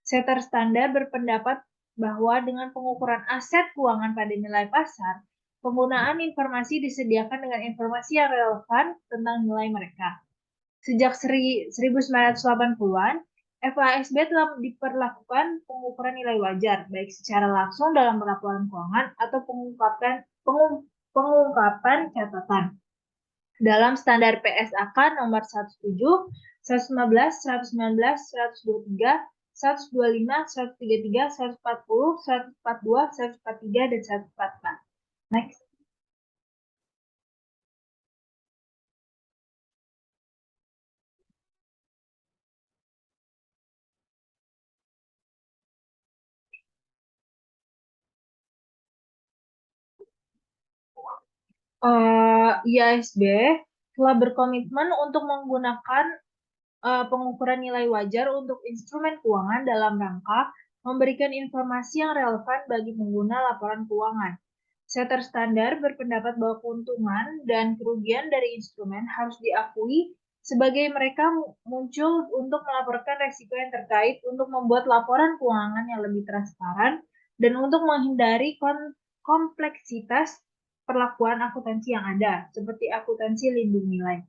Setter standar berpendapat bahwa dengan pengukuran aset keuangan pada nilai pasar, penggunaan informasi disediakan dengan informasi yang relevan tentang nilai mereka. Sejak 1980-an, FASB telah diperlakukan pengukuran nilai wajar, baik secara langsung dalam laporan keuangan atau pengungkapan catatan. Dalam standar PSAK nomor 17, 115, 119, 123, 125, 133, 140, 142, 143, dan 144. Next. IASB telah berkomitmen untuk menggunakan pengukuran nilai wajar untuk instrumen keuangan dalam rangka memberikan informasi yang relevan bagi pengguna laporan keuangan. Setter standar berpendapat bahwa keuntungan dan kerugian dari instrumen harus diakui sebagai mereka muncul untuk melaporkan resiko yang terkait untuk membuat laporan keuangan yang lebih transparan dan untuk menghindari kompleksitas perlakuan akuntansi yang ada, seperti akuntansi lindung nilai.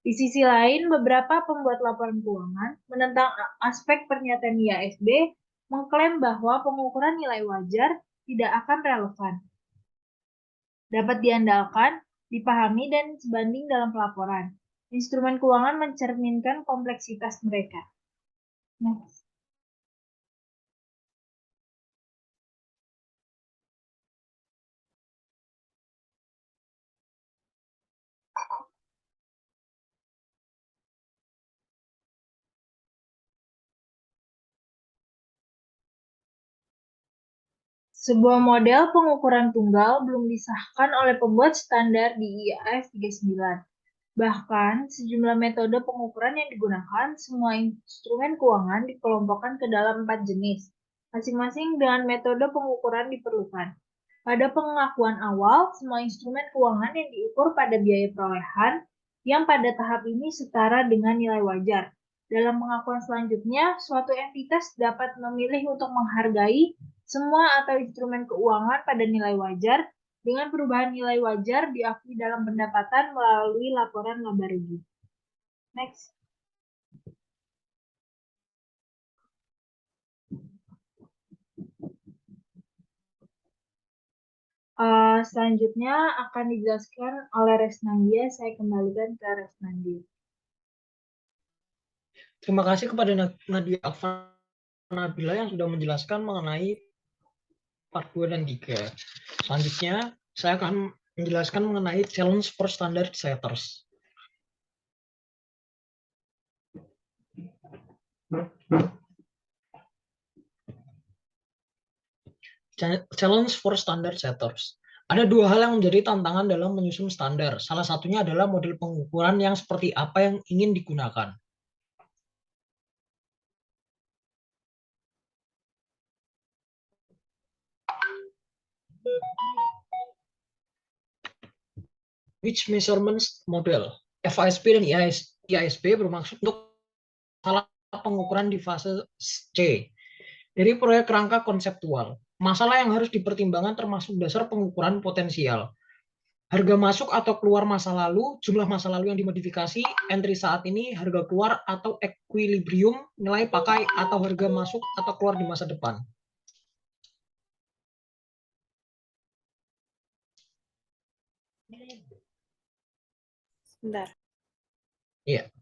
Di sisi lain, beberapa pembuat laporan keuangan menentang aspek pernyataan IASB mengklaim bahwa pengukuran nilai wajar tidak akan relevan, dapat diandalkan, dipahami, dan sebanding dalam pelaporan. Instrumen keuangan mencerminkan kompleksitas mereka. Next. Sebuah model pengukuran tunggal belum disahkan oleh pembuat standar di IAS 39. Bahkan, sejumlah metode pengukuran yang digunakan, semua instrumen keuangan dikelompokkan ke dalam 4 jenis, masing-masing dengan metode pengukuran diperlukan. Pada pengakuan awal, semua instrumen keuangan yang diukur pada biaya perolehan yang pada tahap ini setara dengan nilai wajar. Dalam pengakuan selanjutnya, suatu entitas dapat memilih untuk menghargai semua atau instrumen keuangan pada nilai wajar dengan perubahan nilai wajar diakui dalam pendapatan melalui laporan laba rugi. Next. Selanjutnya akan dijelaskan oleh Resnandia. Saya kembalikan ke Resnandia. Terima kasih kepada Nadia Nabila yang sudah menjelaskan mengenai part 2 dan 3. Selanjutnya, saya akan menjelaskan mengenai challenge for standard setters. Challenge for standard setters. Ada dua hal yang menjadi tantangan dalam menyusun standar. Salah satunya adalah model pengukuran yang seperti apa yang ingin digunakan. Which measurements model? FASB dan IASB bermaksud untuk salah pengukuran di fase C dari proyek rangka konseptual. Masalah yang harus dipertimbangkan termasuk dasar pengukuran potensial. Harga masuk atau keluar masa lalu, jumlah masa lalu yang dimodifikasi, entry saat ini, harga keluar atau equilibrium, nilai pakai atau harga masuk atau keluar di masa depan. Sebentar. Iya.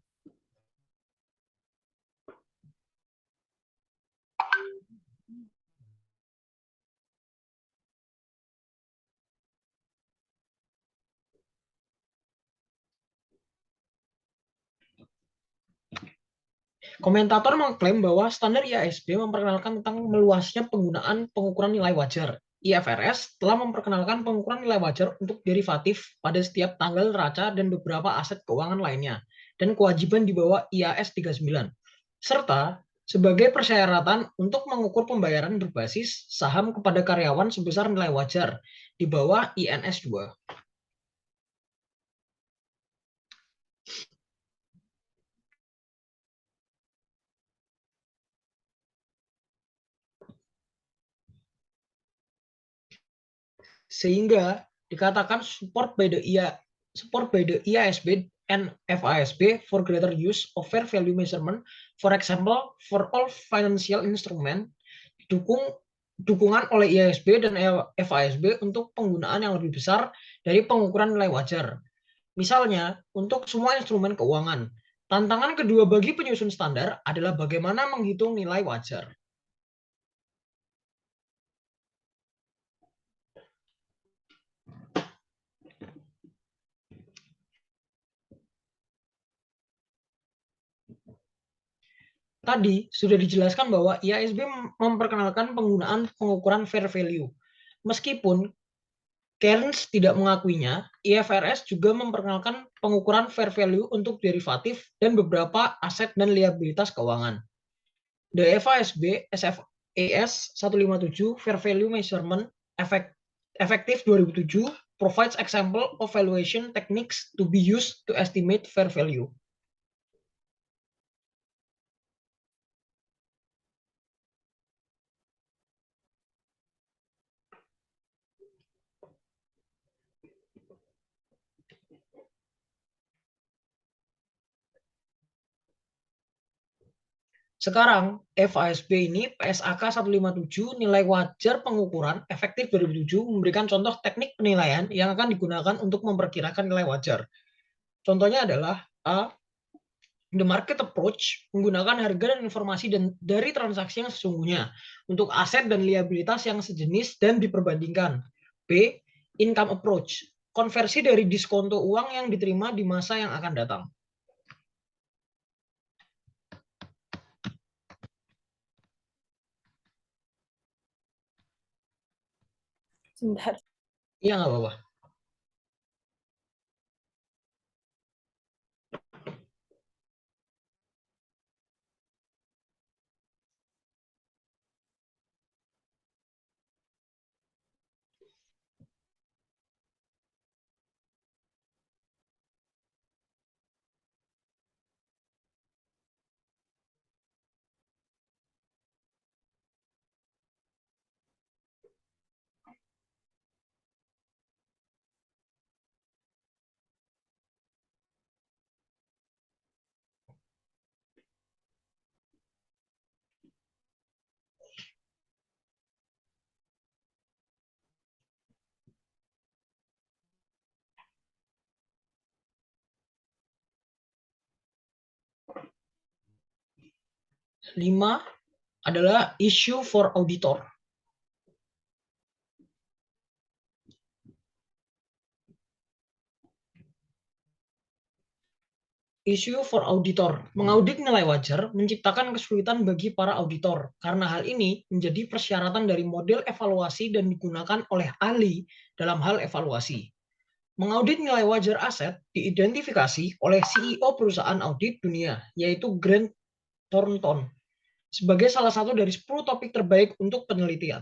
Komentator mengklaim bahwa standar IASB memperkenalkan tentang meluasnya penggunaan pengukuran nilai wajar. IFRS telah memperkenalkan pengukuran nilai wajar untuk derivatif pada setiap tanggal neraca dan beberapa aset keuangan lainnya, dan kewajiban di bawah IAS 39. Serta sebagai persyaratan untuk mengukur pembayaran berbasis saham kepada karyawan sebesar nilai wajar di bawah INS 2. Sehingga dikatakan support by the IASB and FASB for greater use of fair value measurement, for example, for all financial instrument, dukungan oleh IASB dan FASB untuk penggunaan yang lebih besar dari pengukuran nilai wajar. Misalnya, untuk semua instrumen keuangan. Tantangan kedua bagi penyusun standar adalah bagaimana menghitung nilai wajar. Tadi sudah dijelaskan bahwa IASB memperkenalkan penggunaan pengukuran fair value. Meskipun Cairns tidak mengakuinya, IFRS juga memperkenalkan pengukuran fair value untuk derivatif dan beberapa aset dan liabilitas keuangan. The FASB SFAS 157 Fair Value Measurement Effective 2007 provides example of valuation techniques to be used to estimate fair value. Sekarang, FASB ini PSAK 157 nilai wajar pengukuran efektif 2007 memberikan contoh teknik penilaian yang akan digunakan untuk memperkirakan nilai wajar. Contohnya adalah A. The market approach menggunakan harga dan informasi dari transaksi yang sesungguhnya untuk aset dan liabilitas yang sejenis dan diperbandingkan. B. Income approach, konversi dari diskonto uang yang diterima di masa yang akan datang. Sebentar. Iya, nggak apa-apa. Lima adalah issue for auditor. Issue for auditor. Mengaudit nilai wajar menciptakan kesulitan bagi para auditor, karena hal ini menjadi persyaratan dari model evaluasi dan digunakan oleh ahli dalam hal evaluasi. Mengaudit nilai wajar aset diidentifikasi oleh CEO perusahaan audit dunia, yaitu Grant Thornton, sebagai salah satu dari 10 topik terbaik untuk penelitian.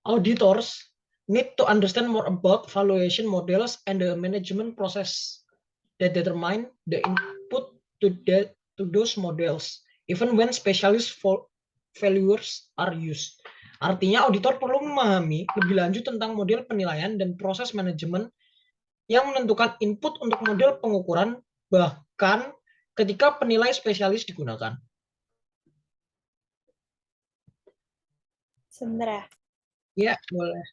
Auditors need to understand more about valuation models and the management process that determine the input to those models, even when specialist valuers are used. Artinya, auditor perlu memahami lebih lanjut tentang model penilaian dan proses manajemen yang menentukan input untuk model pengukuran, bahkan ketika penilai spesialis digunakan. Sebentar ya. Ya, boleh.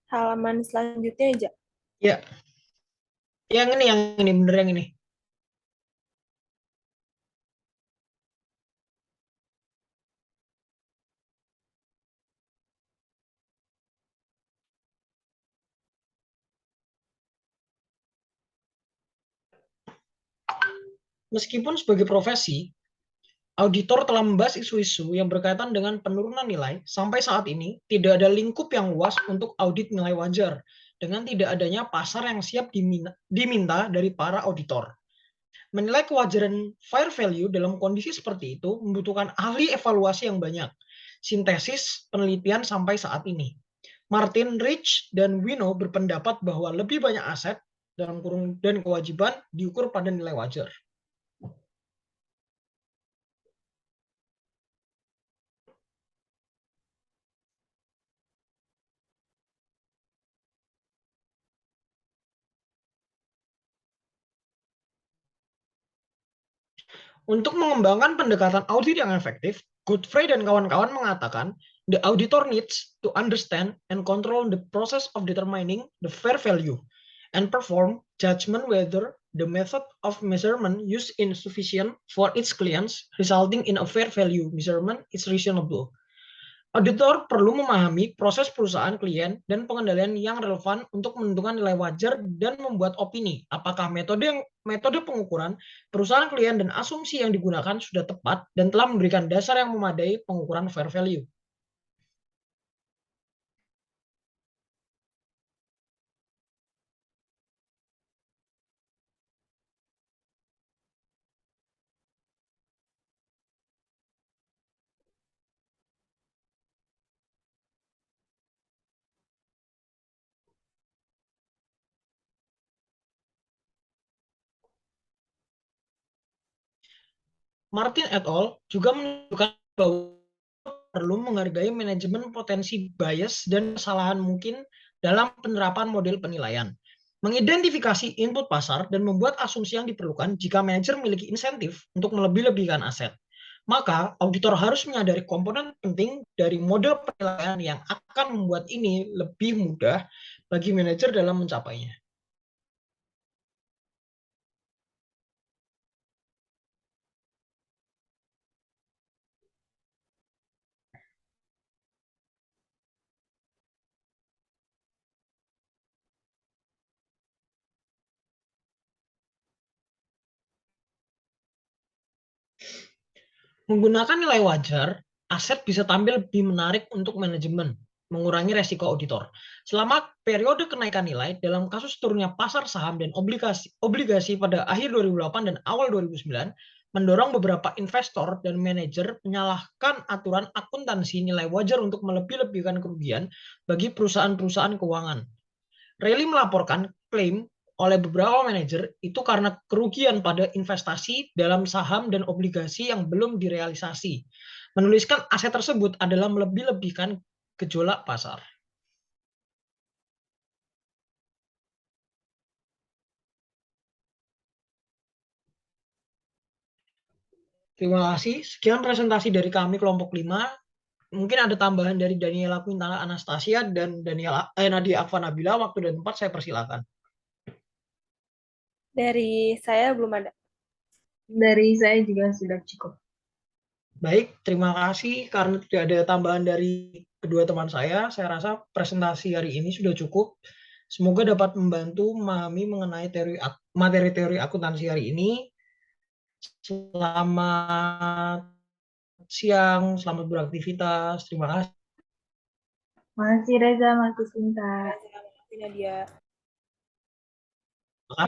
Halaman selanjutnya aja. Ya, yang ini bener yang ini. Meskipun sebagai profesi, auditor telah membahas isu-isu yang berkaitan dengan penurunan nilai, sampai saat ini tidak ada lingkup yang luas untuk audit nilai wajar, dengan tidak adanya pasar yang siap diminta dari para auditor. Menilai kewajaran fair value dalam kondisi seperti itu membutuhkan ahli evaluasi yang banyak. Sintesis penelitian sampai saat ini. Martin, Rich, dan Wino berpendapat bahwa lebih banyak aset dalam kurung dan kewajiban diukur pada nilai wajar. Untuk mengembangkan pendekatan audit yang efektif, Godfrey dan kawan-kawan mengatakan, the auditor needs to understand and control the process of determining the fair value and perform judgment whether the method of measurement used is sufficient for its clients, resulting in a fair value measurement is reasonable. Auditor perlu memahami proses perusahaan klien dan pengendalian yang relevan untuk menentukan nilai wajar dan membuat opini apakah metode pengukuran perusahaan klien dan asumsi yang digunakan sudah tepat dan telah memberikan dasar yang memadai pengukuran fair value. Martin et al. Juga menunjukkan bahwa perlu menghargai manajemen potensi bias dan kesalahan mungkin dalam penerapan model penilaian. Mengidentifikasi input pasar dan membuat asumsi yang diperlukan jika manajer memiliki insentif untuk melebih-lebihkan aset. Maka auditor harus menyadari komponen penting dari model penilaian yang akan membuat ini lebih mudah bagi manajer dalam mencapainya. Menggunakan nilai wajar, aset bisa tampil lebih menarik untuk manajemen, mengurangi resiko auditor. Selama periode kenaikan nilai dalam kasus turunnya pasar saham dan obligasi pada akhir 2008 dan awal 2009, mendorong beberapa investor dan manajer menyalahkan aturan akuntansi nilai wajar untuk melebih-lebihkan kerugian bagi perusahaan-perusahaan keuangan. Reilly melaporkan klaim oleh beberapa manajer itu karena kerugian pada investasi dalam saham dan obligasi yang belum direalisasi. Menuliskan aset tersebut adalah melebih-lebihkan gejolak pasar. Terima kasih. Sekian presentasi dari kami kelompok 5. Mungkin ada tambahan dari Daniela Quintana Anastasia dan Nadia Akva Nabila. Waktu dan tempat saya persilakan. Dari saya belum ada. Dari saya juga sudah cukup. Baik, terima kasih karena tidak ada tambahan dari kedua teman saya. Saya rasa presentasi hari ini sudah cukup. Semoga dapat membantu memahami mengenai materi teori akuntansi hari ini. Selamat siang, selamat beraktivitas. Terima kasih. Makasih Reza, makasih Sinta. Terima kasih Nadia. Terima kasih.